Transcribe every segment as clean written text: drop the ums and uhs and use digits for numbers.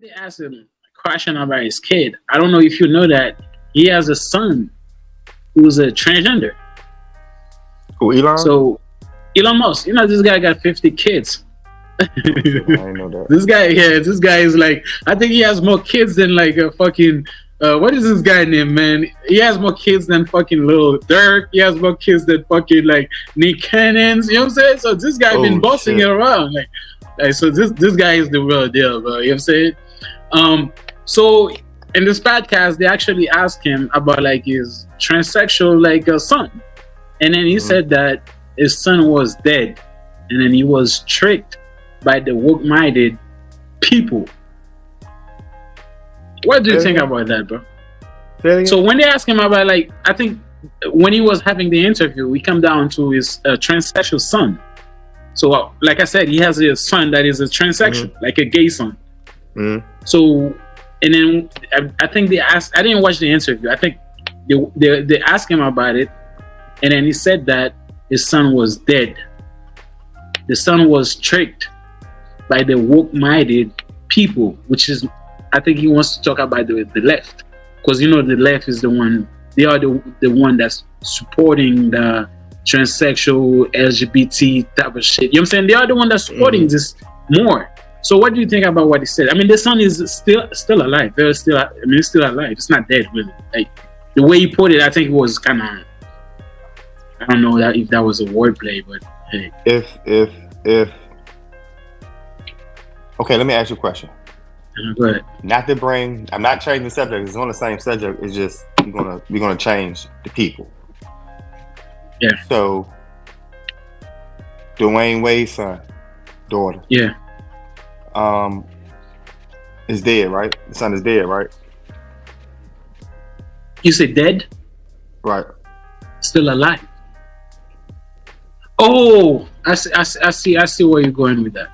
They asked him a question about his kid. I don't know if you know that he has a son who's a transgender. Who, Elon? So Elon Musk, this guy got 50 kids. I didn't know that. This guy is like, I think he has more kids than like a fucking. What is this guy name, man? He has more kids than fucking Lil Durk. He has more kids than fucking like Nick Cannons. You know what I'm saying? So this guy been bossing it around. Like so this guy is the real deal, bro. You know what I'm saying? So in this podcast, they actually asked him about like his transsexual son, and then he said that his son was dead, and then he was tricked by the woke-minded people. What do you think about that, bro? So when they ask him about I think when he was having the interview, we come down to his transsexual son. So like I said, he has a son that is a transsexual, like a gay son. So, and then I think they asked, I didn't watch the interview. I think they asked him about it, and then he said that his son was dead. The son was tricked by the woke-minded people, which is, I think he wants to talk about the left, because the left is the one. They are the one that's supporting the transsexual LGBT type of shit. You know what I'm saying? They are the one that's supporting this more. So what do you think about what he said? I mean, the son is still alive. He's still alive. It's not dead, really. Like the way he put it, I think it was kind of. I don't know if that was a wordplay, but hey. If okay, let me ask you a question. Go ahead. I'm not changing the subject. It's on the same subject. It's just we're gonna change the people. Yeah. So, Dwayne Wade's daughter. Yeah. Is dead, right? The son is dead, right? You say dead? Right. Still alive. Oh, I see where you're going with that.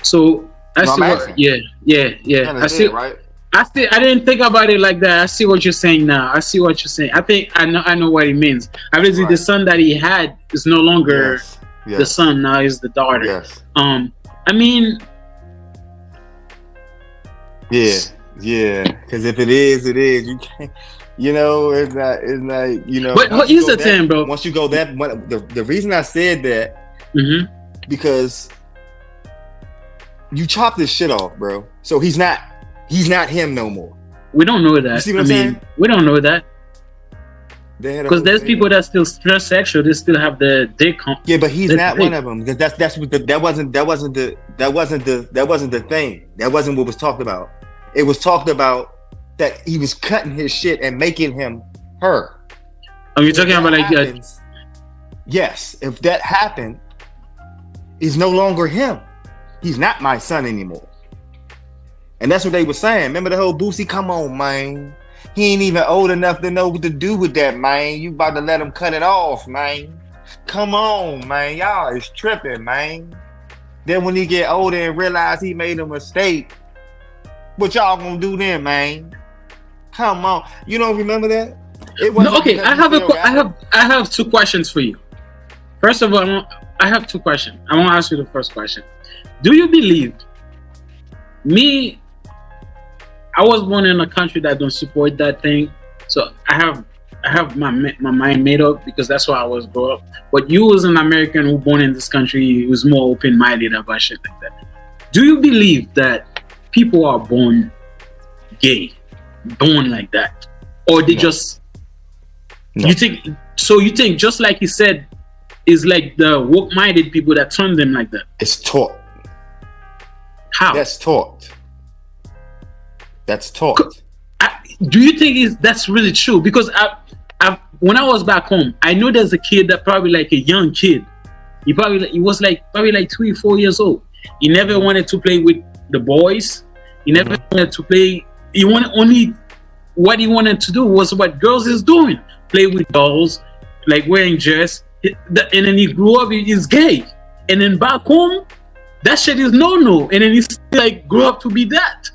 So I see. Yeah. I see. Dead, right? I didn't think about it like that. I see what you're saying now. I see what you're saying. I think I know what it means. Obviously, the son that he had is no longer the son. Now is the daughter. Yes. I mean. Yeah. Because if it is, you can't. It's not. But here's the thing, bro. Once you go that, the reason I said that, because you chop this shit off, bro. So he's not him no more. We don't know that. You see what I'm saying? We don't know that. Because there's people that still transsexual. They still have the dick. Yeah, but he's not one of them. Because that wasn't the thing. That wasn't what was talked about. It was talked about that he was cutting his shit and making him her. Are you talking about yes, if that happened, he's no longer him. He's not my son anymore. And that's what they were saying. Remember the whole Boosie? Come on, man. He ain't even old enough to know what to do with that, man. You about to let him cut it off, man. Come on, man. Y'all is tripping, man. Then when he get older and realize he made a mistake, what y'all gonna do then, man? Come on. You don't remember that? No, okay. I have two questions for you. First of all, I have two questions. I want to ask you the first question. Do you believe me? I was born in a country that don't support that thing, so I have my mind made up because that's why I was brought up. But you was an American who born in this country who was more open-minded about shit like that. Do you believe that people are born gay, born like that, or they just? No. You think just like he said, is like the woke-minded people that turn them like that? It's taught. How? That's taught. Do you think that's really true? Because when I was back home, I know there's a kid that probably like a young kid. He was probably like 3-4 years old. He never wanted to play with the boys. He never wanted to play. What he wanted to do was what girls is doing: play with dolls, like wearing dress. And then he grew up. He's gay. And then back home, that shit is no. And then he grew up to be that.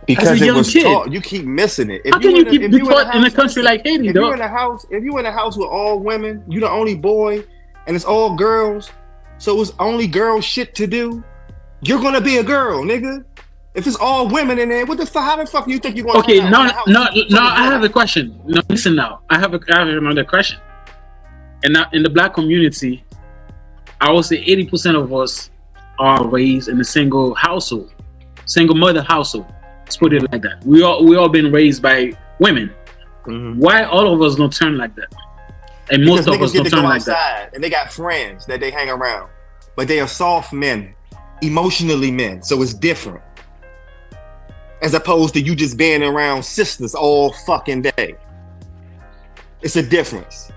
Because it was taught. You keep missing it. How can you keep be taught in a country like Haiti, if you're in a house with all women, you're the only boy, and it's all girls, so it's only girl shit to do, you're gonna be a girl, nigga. If it's all women in there, what the fuck? How the fuck do you think you're going to Okay, no. I have a question. No, listen now. I have another question. And now in the black community, I would say 80% of us are raised in a single household, single mother household. Let's put it like that. We all been raised by women. Mm-hmm. Why all of us don't turn like that? And most of us don't turn like that. And they got friends that they hang around, but they are soft men, emotionally men. So it's different. As opposed to you just being around sisters all fucking day. It's a difference.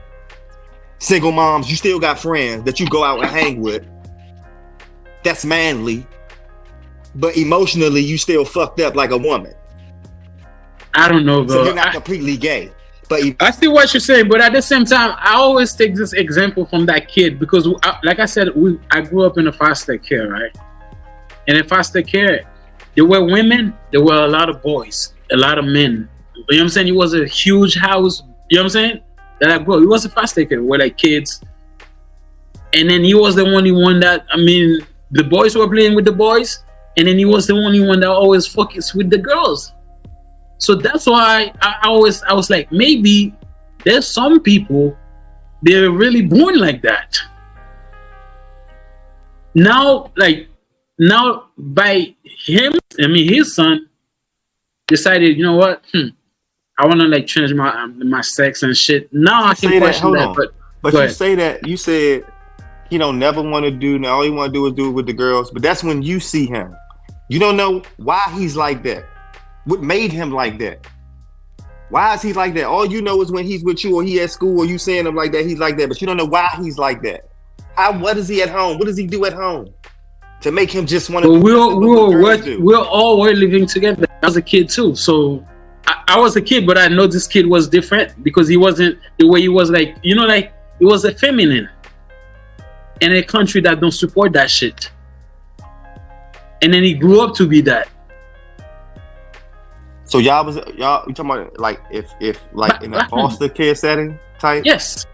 Single moms, you still got friends that you go out and hang with. That's manly. But emotionally, you still fucked up like a woman. I don't know, bro. So you're not completely gay. But I see what you're saying, but at the same time, I always take this example from that kid because, like I said, I grew up in a foster care, right? And in foster care, there were women, there were a lot of boys, a lot of men. You know what I'm saying? It was a huge house, you know what I'm saying? That I grew up. It was a foster care where like kids. And then he was the only one that, the boys were playing with the boys. And then he was the only one that always focused with the girls. So that's why I was like, maybe there's some people, they're really born like that. Now by him, his son decided, you know what? I want to like change my sex and shit. Now I can question that. But you say that, you said he don't never want to do, now all he want to do is do it with the girls. But that's when you see him. You don't know why he's like that. What made him like that? Why is he like that? All you know is when he's with you or he at school or you saying him like that, he's like that. But you don't know why he's like that. What is he at home? What does he do at home to make him just want to? We're all living together. I was a kid too, so I was a kid, but I know this kid was different because he wasn't the way he was. Like he was effeminate in a country that don't support that shit, and then he grew up to be that. So you talking about like if in a foster care setting type? Yes.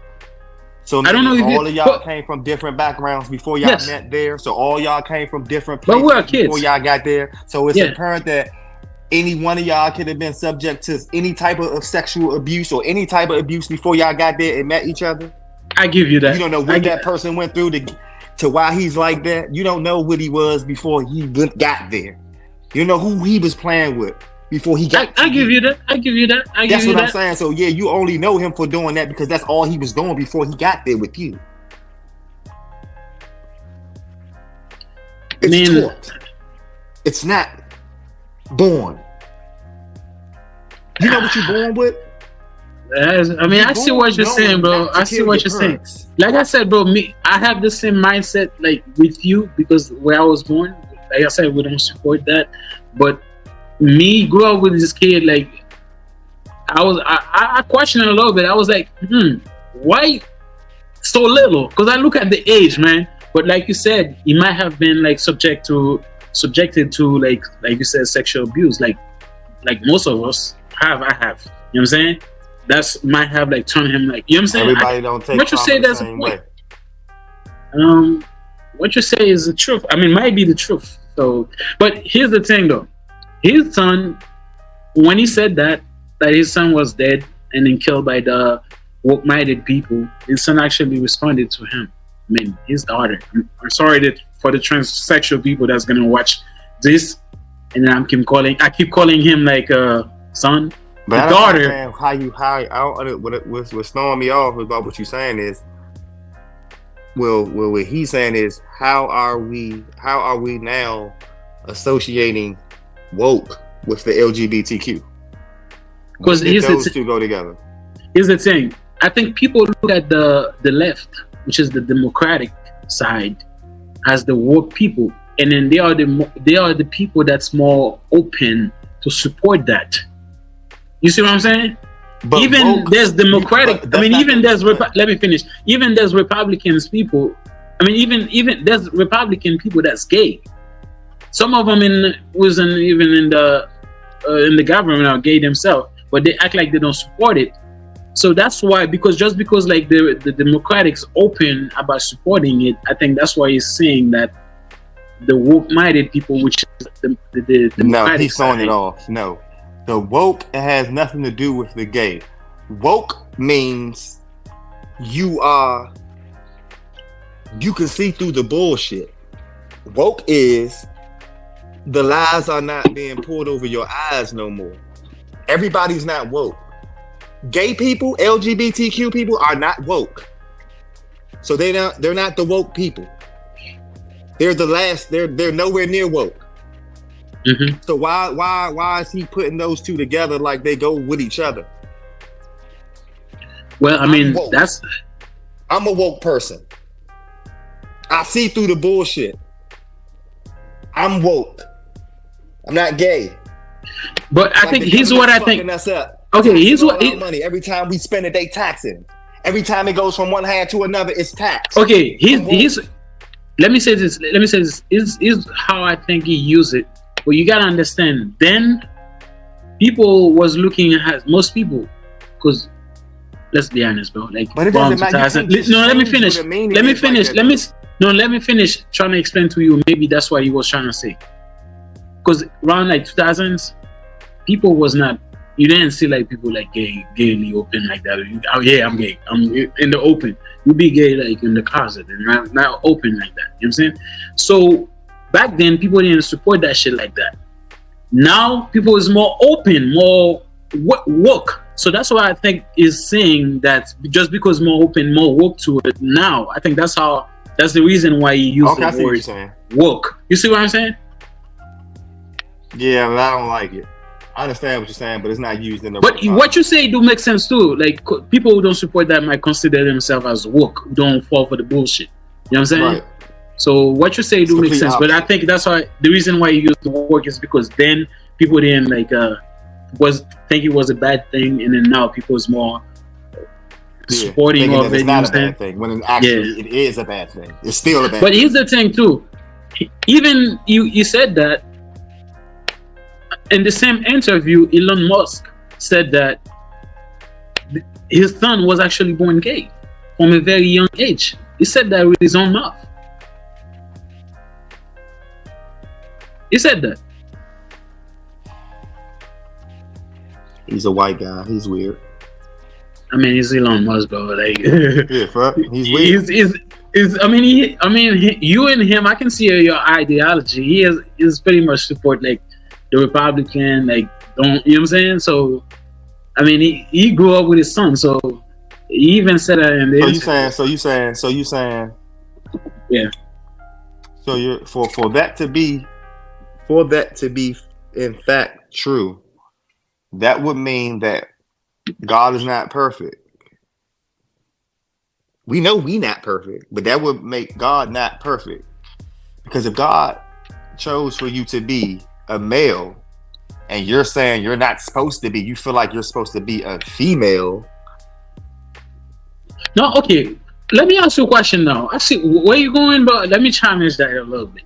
So I don't know if all of y'all came from different backgrounds before y'all met there. So all y'all came from different places before y'all got there. So it's apparent that any one of y'all could have been subject to any type of sexual abuse or any type of abuse before y'all got there and met each other. I give you that. You don't know what that person went through to why he's like that. You don't know what he was before he got there. You know who he was playing with before he got. I give you that. That's what I'm saying. So yeah, you only know him for doing that because that's all he was doing before he got there with you. It's taught. It's not born. You know what you're born with? I see what you're saying, bro. I see what you're saying. Like I said, bro, I have the same mindset like with you because where I was born, like I said, we don't support that. But me grew up with this kid, like I questioned it a little bit. I was like, why so little? Because I look at the age, man. But like you said, he might have been like subjected to like you said, sexual abuse, like most of us have. I have. You know what I'm saying? That's might have like turned him like, you know what I'm saying? Everybody don't take what you say. That's a point. What you say is the truth. Might be the truth. So, but here's the thing, though. His son, when he said that his son was dead and then killed by the woke-minded people, his son actually responded to him. His daughter. I'm sorry for the transsexual people that's gonna watch this, and then I keep calling him like son. But the daughter. What's throwing me off about what you're saying is, what he's saying is, how are we now associating woke with the LGBTQ? Because those two go together. Here's the thing. I think people look at the left, which is the Democratic side, as the woke people, and then they are the people that's more open to support that. You see what I'm saying? But even woke, there's Democratic. Let me finish. Even there's Republicans people. Even there's Republican people that's gay. Some of them even in the government are gay themselves, but they act like they don't support it. So that's why, because like the Democrats open about supporting it, I think that's why he's saying that the woke-minded people, which is the No, democratic he's throwing side. it off. No, the woke has nothing to do with the gay. Woke means you can see through the bullshit. Woke is the lies are not being poured over your eyes no more. Everybody's not woke. Gay people, LGBTQ people are not woke. So they're not the woke people. They're the last. They're nowhere near woke. Mm-hmm. So why is he putting those two together like they go with each other? Well, I mean, I'm a woke person. I see through the bullshit. I'm woke. I'm not gay. But I think here's what I think. Us up. Okay, here's what money every time we spend it, they taxing. Every time it goes from one hand to another, it's taxed. Okay, he's. Let me say this. This is how I think he used it. But you gotta understand. Then people was looking at most people, because let's be honest, bro. Like, but it doesn't matter. No, let me finish. Let me finish trying to explain to you. Maybe that's what he was trying to say. Because around like 2000s, people was not. You didn't see like people like gaily open like that. Oh yeah, I'm gay. I'm in the open. You be gay like in the closet and not open like that. You know what I'm saying? So back then, people didn't support that shit like that. Now people is more open, more woke. So that's why I think is saying that just because more open, more woke to it now. I think that's the reason why he used the word woke. You see what I'm saying? Yeah, but I don't like it. I understand what you're saying, but it's not used in the. But what you say do make sense too. Like people who don't support that might consider themselves as woke, who don't fall for the bullshit. You know what I'm saying? Right. So what you say do make sense. But I think that's why the reason why you use the word woke is because then people didn't think it was a bad thing, and then now people is more supporting of it. It's not a bad thing when actually it is a bad thing. It's still a bad thing. But here's the thing too. Even you said that. In the same interview, Elon Musk said that his son was actually born gay from a very young age. He said that with his own mouth. He said that. He's a white guy. He's weird. I mean, he's Elon Musk, bro. Like, yeah, fuck. He's weird. You and him, I can see your ideology. He is pretty much support like the Republican, like, don't, you know what I'm saying? So, I mean, he grew up with his son, so he even said that in the So you saying yeah. So you're for that to be in fact true, that would mean that God is not perfect. We know we not perfect, but that would make God not perfect. Because if God chose for you to be a male and you're saying you're not supposed to be, you feel like you're supposed to be a female. No, okay. Let me ask you a question now. I see where you're going, but let me challenge that a little bit.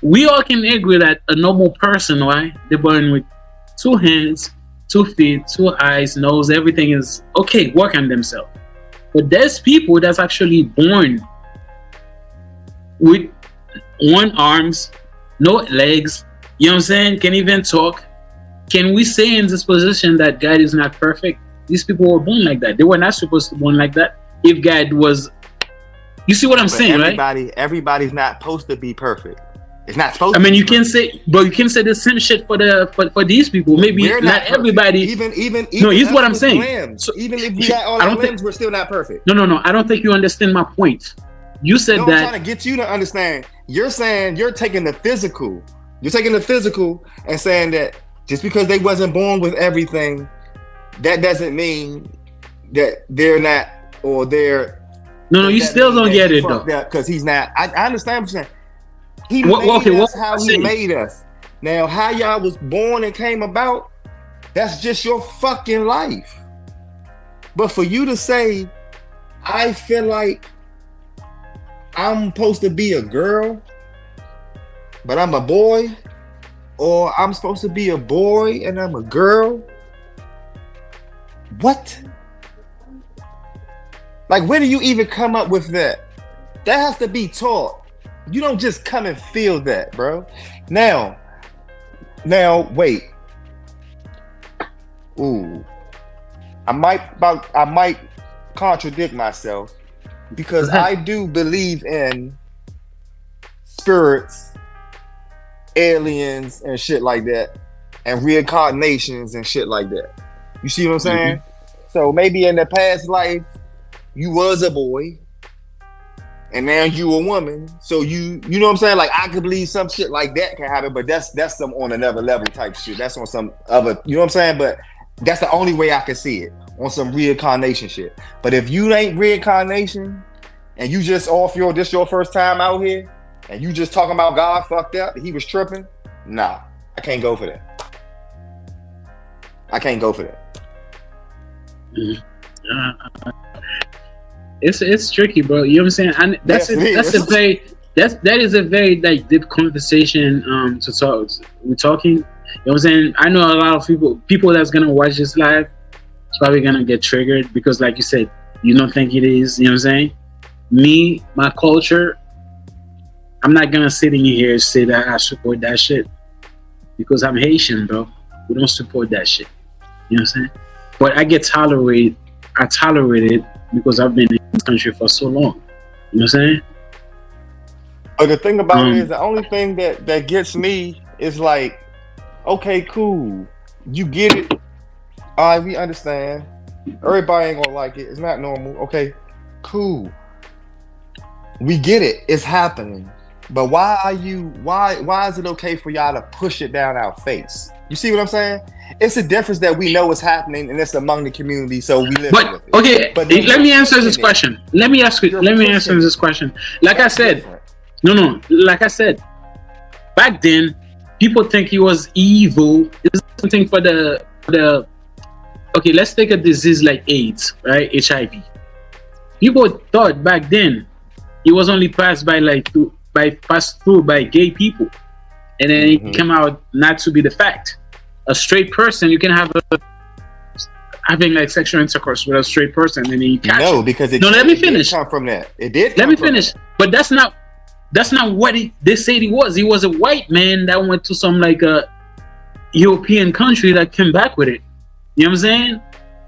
We all can agree that a normal person, right? They're born with 2 hands, 2 feet, 2 eyes, nose, everything is okay, work on themselves. But there's people that's actually born with 1 arms, no legs, you know what I'm saying? Can't even talk. Can we say in this position that God is not perfect? These people were born like that. They were not supposed to be born like that. If God was, you see what I'm saying, right? Everybody's not supposed to be perfect. It's not supposed. I mean, you can say, but you can say the same shit for these people. Maybe not everybody. Even no, here's what I'm saying. So, even if we got all our limbs, we're still not perfect. No. I don't think you understand my point. You said that. I'm trying to get you to understand. You're saying you're taking the physical. You're taking the physical and saying that just because they wasn't born with everything, that doesn't mean that they're not, or they're. No, you still don't get it though. Because he's not. I understand what you're saying. He made us how he made us. Now, how y'all was born and came about, that's just your fucking life. But for you to say, I feel like I'm supposed to be a girl, but I'm a boy, or I'm supposed to be a boy and I'm a girl. What? Like, where do you even come up with that? That has to be taught. You don't just come and feel that, bro. Now, wait. Ooh, I might contradict myself because I do believe in spirits, aliens, and shit like that, and reincarnations and shit like that. You see what I'm saying? Mm-hmm. So maybe in the past life you was a boy, and now you a woman. So you know what I'm saying? Like I could believe some shit like that can happen, but that's some on another level type shit. That's on some other, you know what I'm saying? But that's the only way I can see it, on some reincarnation shit. But if you ain't reincarnation and you just this your first time out here and you just talking about God fucked up, he was tripping, nah, I can't go for that. I can't go for that. It's tricky, bro. You know what I'm saying? That is a very like deep conversation to talk. We're talking. You know what I'm saying? I know a lot of people that's gonna watch this live is probably gonna get triggered because, like you said, you don't think it is. You know what I'm saying? Me, my culture, I'm not gonna sit in here and say that I support that shit because I'm Haitian, bro. We don't support that shit. You know what I'm saying? But I tolerate it because I've been in this country for so long. You know what I'm saying? But the thing about it is the only thing that gets me is like, okay, cool. You get it. All right, we understand. Everybody ain't gonna like it. It's not normal. Okay, cool. We get it. It's happening. But why is it okay for y'all to push it down our face? You see what I'm saying? It's a difference that we know it's happening and it's among the community, so we live with it. Okay, but let me answer this question. Let me answer this question. Like I said, like I said, back then, people think he was evil. It's something for the okay, let's take a disease like AIDS, right? HIV. People thought back then it was only passed passed through by gay people. And then it came out not to be the fact. A straight person, you can have having like sexual intercourse with a straight person, and then you catch it. Because let me finish. It did come from that. It did. Let me finish. But that's not what they said he was. He was a white man that went to some like a European country that came back with it. You know what I'm saying?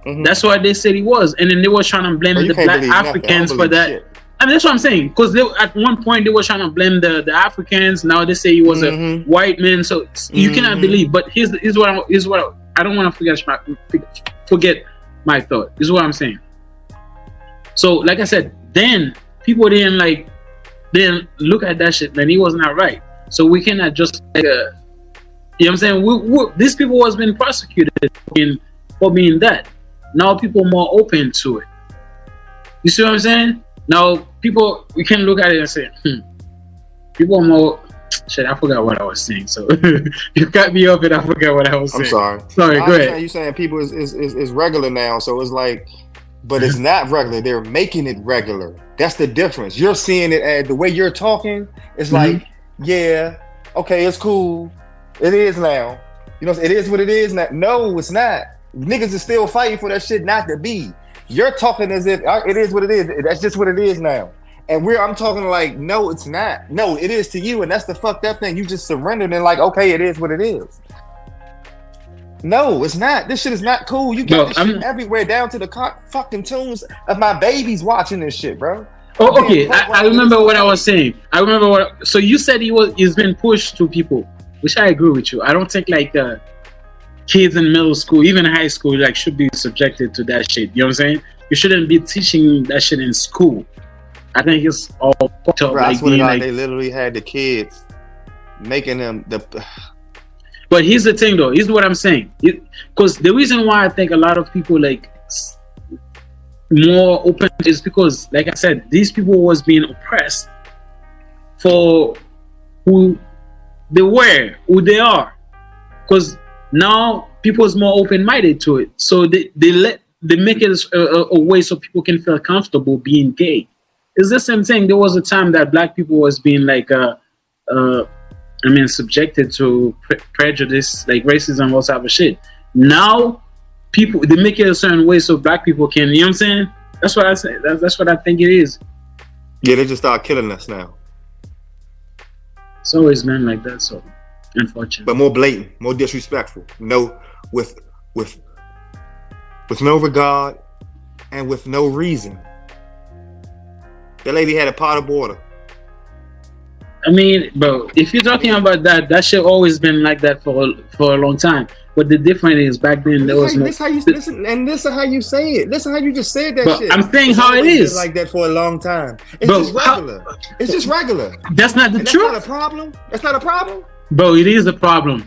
Mm-hmm. That's what they said he was, and then they were trying to blame the black Africans for that. Shit. I mean, that's what I'm saying. Because at one point they were trying to blame the Africans. Now they say he was a white man. So you cannot believe. But here's what I don't want to forget my thought. This is what I'm saying. So, like I said, then people didn't look at that shit. Then he was not right. So we cannot just you know what I'm saying? These people was being prosecuted for being that. Now people are more open to it. You see what I'm saying? Now, we can look at it and say, people are more... Shit, I forgot what I was saying. So, you cut me off and I forgot what I was saying. I'm sorry, go ahead. You're saying people is regular now, so it's like... But it's not regular. They're making it regular. That's the difference. You're seeing it as... The way you're talking, it's like, yeah, okay, it's cool. It is now. You know, it is what it is now. No, it's not. Niggas is still fighting for that shit not to be. You're talking as if it is what it is. That's just what it is now. And I'm talking like, no, it's not. No, it is to you. And that's the fucked up thing. You just surrendered and like, okay, it is what it is. No, it's not. This shit is not cool. You got this shit everywhere down to the fucking tunes of my babies watching this shit, bro. Oh, okay. I remember what I was saying. So you said he's been pushed to people, which I agree with you. I don't think like kids in middle school, even high school, like should be subjected to that shit. You know what I'm saying? You shouldn't be teaching that shit in school. I think it's all fucked up. Right, they literally had the kids making them the. But here's the thing, though. Here's what I'm saying. Because the reason why I think a lot of people like more open is because, like I said, these people was being oppressed for who they were, who they are. Because now people is more open-minded to it, so they make it a way so people can feel comfortable being gay. It's the same thing. There was a time that black people was being like subjected to prejudice, like racism, all type of shit. Now they make it a certain way so black people can, you know what I'm saying? That's what I say. That's what I think it is. Yeah, they just start killing us now. It's always been like that. So, unfortunately. But more blatant, more disrespectful. No, with no regard and with no reason. That lady had a pot of water. I mean, bro, if you're talking about that, that shit always been like that for a long time. But the difference is back then there was no. This is how you say it. Listen how you just said that shit. I'm saying how it is. Like that for a long time. It's just regular. It's just regular. That's not the truth. That's not a problem. That's not a problem. Bro, it is a problem.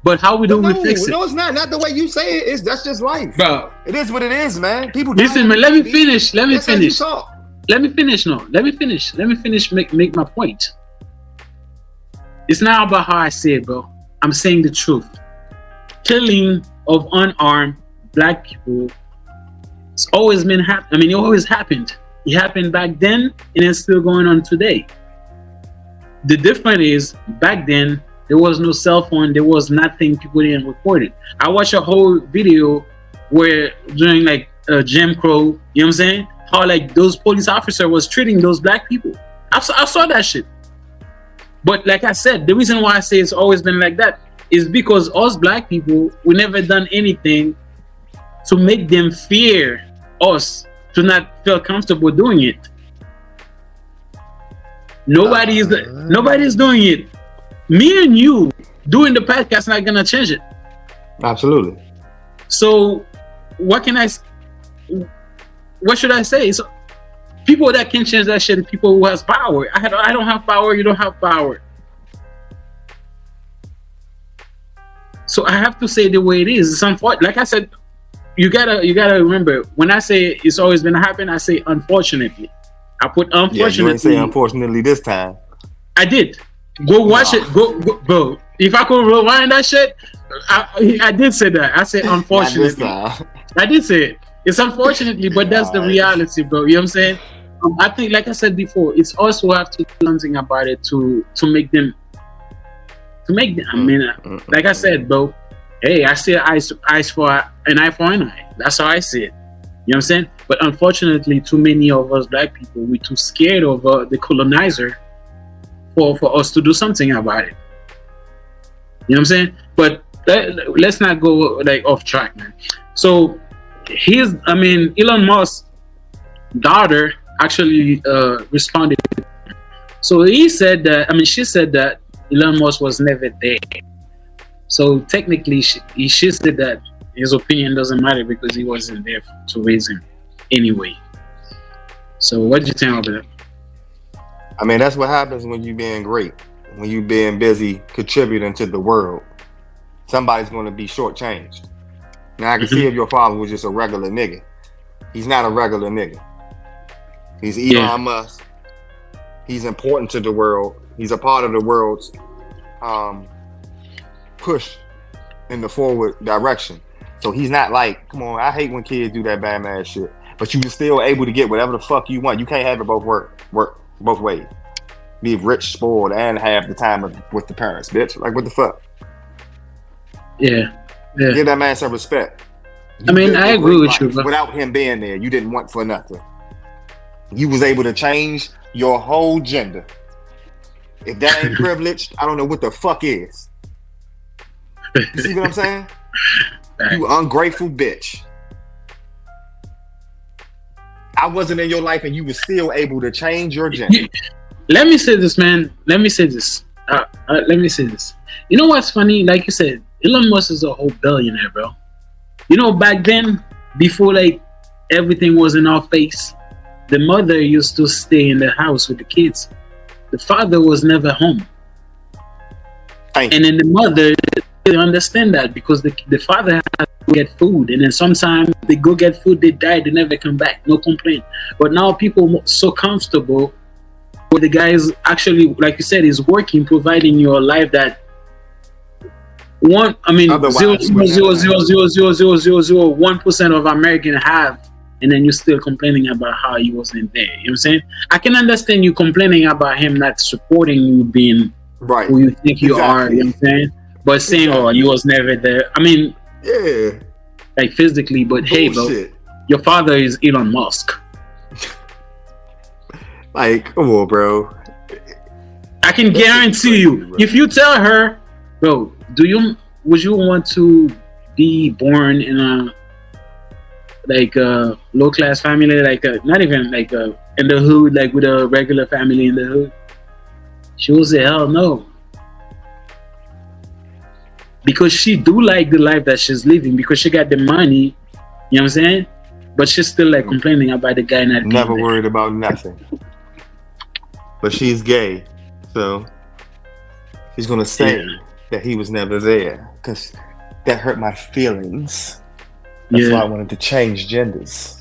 But how we we fix it? No, it's not. Not the way you say it. That's just life. Bro. It is what it is, man. People listen, man, let me finish. Let me finish. Let me finish. No. Let me finish. Let me finish make my point. It's not about how I say it, bro. I'm saying the truth. Killing of unarmed black people, it's always been happening. I mean, it always happened. It happened back then, and it's still going on today. The difference is, back then, there was no cell phone. There was nothing. People didn't record it. I watched a whole video where during like Jim Crow, you know what I'm saying? How like those police officers was treating those black people. I saw that shit. But like I said, the reason why I say it's always been like that is because us black people, we never done anything to make them fear us, to not feel comfortable doing it. Nobody's doing it. Me and you doing the podcast not gonna change it. Absolutely. So what should I say? So people that can change that shit are people who has power. I don't have power, you don't have power. So I have to say the way it is. It's unfortunate. Like I said, you gotta remember, when I say it's always been happening, I say unfortunately. I put unfortunately. Yeah, you didn't say unfortunately this time. I did. Go watch it. Go, bro. If I could rewind that shit, I did say that. I said unfortunately. I did say it. It's unfortunately, but that's the reality, bro. You know what I'm saying? I think, like I said before, it's also have to do something about it to make them. I mean, like I said, bro. Hey, I see eyes for an eye for an eye. That's how I see it. You know what I'm saying? But unfortunately, too many of us black people, we're too scared of the colonizer for us to do something about it. You know what I'm saying? But let's not go like off track, man. So Elon Musk's daughter actually responded. So she said that Elon Musk was never there. So technically, she said that his opinion doesn't matter because he wasn't there to raise him anyway. So what do you think about that? I mean, that's what happens when you're being great. When you're being busy contributing to the world, somebody's going to be shortchanged. Now, I can see if your father was just a regular nigga. He's not a regular nigga. He's Elon Musk. He's important to the world. He's a part of the world's push in the forward direction. So he's not like, come on, I hate when kids do that bad man shit. But you still able to get whatever the fuck you want. You can't have it work both ways. Be rich, spoiled, and have the time with the parents, bitch. Like, what the fuck? Yeah. Give that man some respect. I agree with you, bro. Without him being there, you didn't want for nothing. You was able to change your whole gender. If that ain't privileged, I don't know what the fuck is. You see what I'm saying? You ungrateful bitch. I wasn't in your life and you were still able to change your gender. Let me say this, man. Let me say this. You know what's funny? Like you said, Elon Musk is a whole billionaire, bro. You know, back then, before like everything was in our face, the mother used to stay in the house with the kids. The father was never home. And then the mother, they understand that because the father has to get food, and then sometimes they go get food, they die, they never come back, no complaint. But now people are so comfortable where the guy is actually, like you said, is working, providing you a life that 0.000000001% of Americans have, and then you're still complaining about how he wasn't there. You know what I'm saying? I can understand you complaining about him not supporting you being right who you think you are, you know what I'm saying? But saying, oh, you was never there. I mean, yeah, like physically, but bullshit. Hey, bro, your father is Elon Musk. Like, come on, bro. I can guarantee you, if you tell her, bro, would you want to be born in a like a low class family, like not even like in the hood, like with a regular family in the hood? She will say, hell no. Because she do like the life that she's living, because she got the money, you know what I'm saying? But she's still like complaining about the guy not never worried about nothing. But she's gay, so she's gonna say that he was never there because that hurt my feelings. That's why I wanted to change genders.